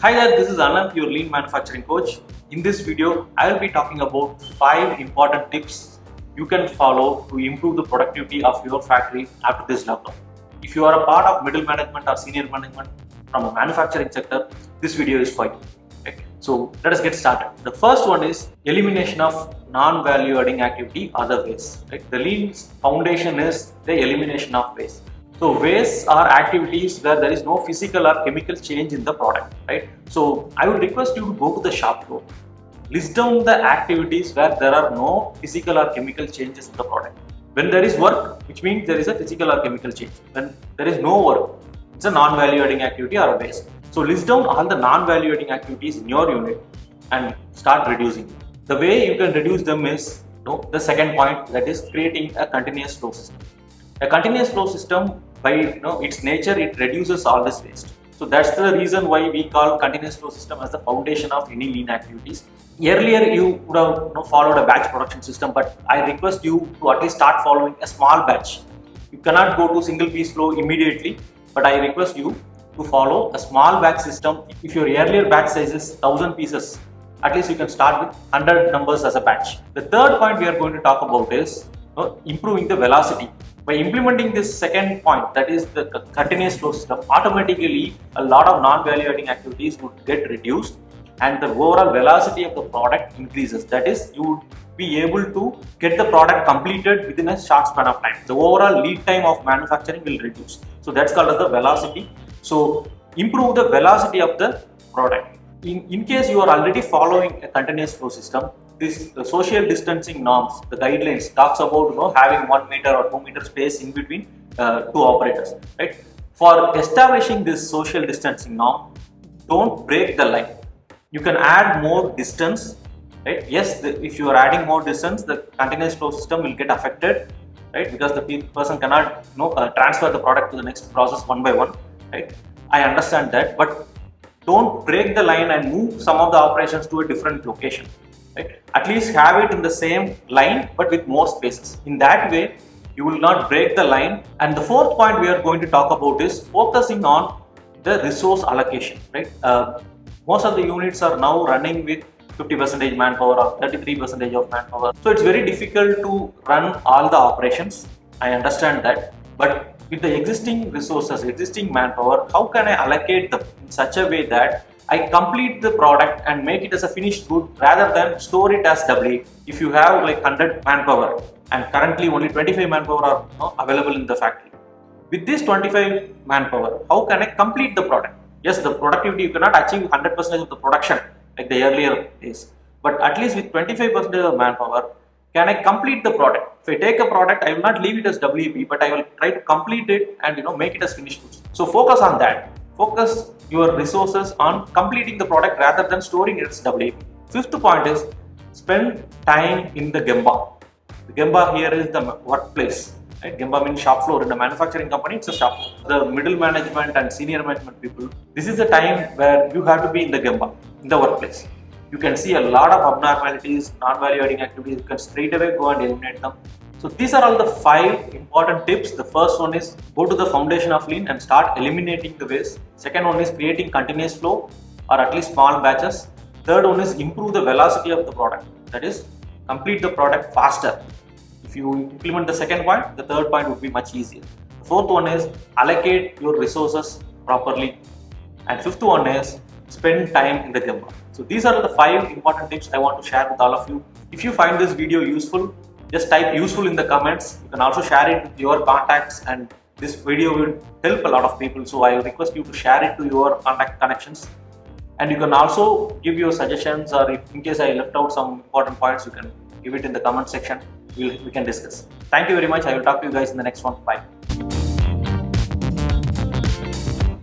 Hi there, this is Anand, your lean manufacturing coach. In this video, I will be talking about 5 important tips you can follow to improve the productivity of your factory after this lockdown. If you are a part of middle management or senior management from a manufacturing sector, this video is for you. Okay. So let us get started. The first one is elimination of non-value adding activity or the waste. Right? The lean's foundation is the elimination of waste. So wastes are activities where there is no physical or chemical change in the product, right? So I would request you to go to the shop floor, list down the activities where there are no physical or chemical changes in the product. When there is work, which means there is a physical or chemical change. When there is no work, it's a non-value adding activity or a waste. So list down all the non-value adding activities in your unit and start reducing. The way you can reduce them is the second point, that is creating a continuous flow system. A continuous flow system, by its nature, it reduces all this waste. So that's the reason why we call continuous flow system as the foundation of any lean activities. Earlier you would have followed a batch production system, but I request you to at least start following a small batch. You cannot go to single piece flow immediately, but I request you to follow a small batch system. If your earlier batch size is 1000 pieces, at least you can start with 100 numbers as a batch. The third point we are going to talk about is improving the velocity. By implementing this second point, that is the continuous flow system, automatically a lot of non-value adding activities would get reduced and the overall velocity of the product increases. That is, you would be able to get the product completed within a short span of time. The overall lead time of manufacturing will reduce. So that's called as the velocity. So improve the velocity of the product. In case you are already following a continuous flow system, the social distancing norms, the guidelines talks about having 1 meter or 2 meter space in between two operators, right? For establishing this social distancing norm, don't break the line. You can add more distance, right? Yes, if you are adding more distance, the continuous flow system will get affected, right? Because the person cannot transfer the product to the next process one by one, right? I understand that, but don't break the line and move some of the operations to a different location. Right? At least have it in the same line but with more spaces. In that way, you will not break the line. And the fourth point we are going to talk about is focusing on the resource allocation. Right? Most of the units are now running with 50% manpower or 33% of manpower. So it's very difficult to run all the operations. I understand that. But with the existing resources, existing manpower, how can I allocate them in such a way that I complete the product and make it as a finished good rather than store it as WA. If you have like 100 manpower and currently only 25 manpower are available in the factory. With this 25 manpower, how can I complete the product? Yes, the productivity, you cannot achieve 100% of the production like the earlier days. But at least with 25% of manpower, can I complete the product? If I take a product, I will not leave it as WP, but I will try to complete it and make it as finished goods. So focus on that. Focus your resources on completing the product rather than storing it as WP. Fifth point is spend time in the Gemba. The Gemba here is the workplace. Right? Gemba means shop floor. In a manufacturing company, it's a shop floor. The middle management and senior management people, this is the time where you have to be in the Gemba, in the workplace. You can see a lot of abnormalities, non-value adding activities. You can straight away go and eliminate them. So these are all the 5 important tips. The first one is go to the foundation of lean and start eliminating the waste. Second one is creating continuous flow or at least small batches. Third one is improve the velocity of the product. That is, complete the product faster. If you implement the second point, the third point would be much easier. The fourth one is allocate your resources properly. And fifth one is spend time in the Gemba. So these are the 5 important tips I want to share with all of you. If you find this video useful, just type useful in the comments. You can also share it with your contacts and this video will help a lot of people. So I request you to share it to your contact connections. And you can also give your suggestions, or if in case I left out some important points, you can give it in the comment section. We can discuss. Thank you very much. I will talk to you guys in the next one. Bye.